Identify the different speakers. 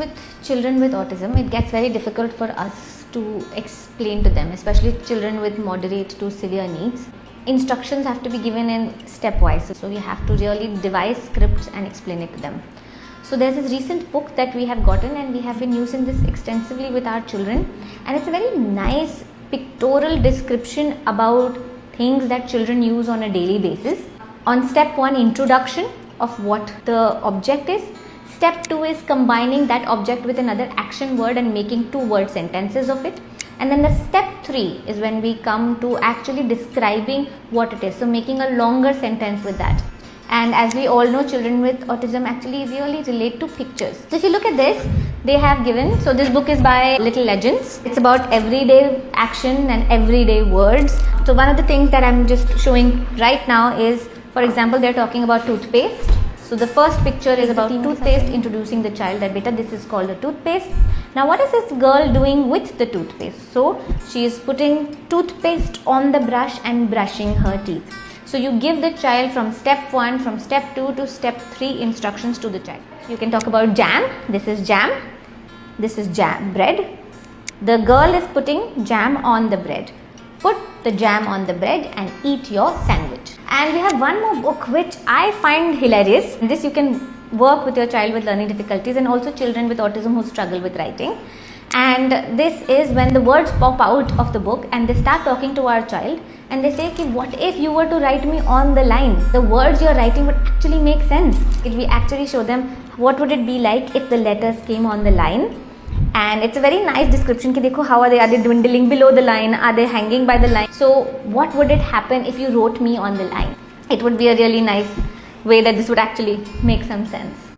Speaker 1: with children with autism, it gets very difficult for us to explain to them, especially children with moderate to severe needs. Instructions have to be given in stepwise, so we have to really devise scripts and explain it to them. So there's this recent book that we have gotten, and we have been using this extensively with our children, and it's a very nice pictorial description about things that children use on a daily basis. On step 1, introduction of what the object is. Step 2 is combining that object with another action word and making 2-word sentences of it. And then the step 3 is when we come to actually describing what it is, so making a longer sentence with that. And as we all know, children with autism actually really relate to pictures. So if you look at this, they have given, so this book is by Little Legends. It's about everyday action and everyday words. So one of the things that I'm just showing right now is, for example, they're talking about toothpaste. So the first picture is about toothpaste, introducing the child that beta, this is called a toothpaste. Now what is this girl doing with the toothpaste? So she is putting toothpaste on the brush and brushing her teeth. So you give the child from step 1, from step 2 to step 3 instructions to the child. You can talk about jam. This is jam. This is jam, bread. The girl is putting jam on the bread. Put the jam on the bread and eat your sandwich. And we have one more book which I find hilarious. This you can work with your child with learning difficulties and also children with autism who struggle with writing. And this is when the words pop out of the book and they start talking to our child and they say, what if you were to write me on the line? The words you're writing would actually make sense. If we actually show them what would it be like if the letters came on the line. And it's a very nice description. Dekho, how are they dwindling below the line? Are they hanging by the line? So what would it happen if you wrote me on the line? It would be a really nice way that this would actually make some sense.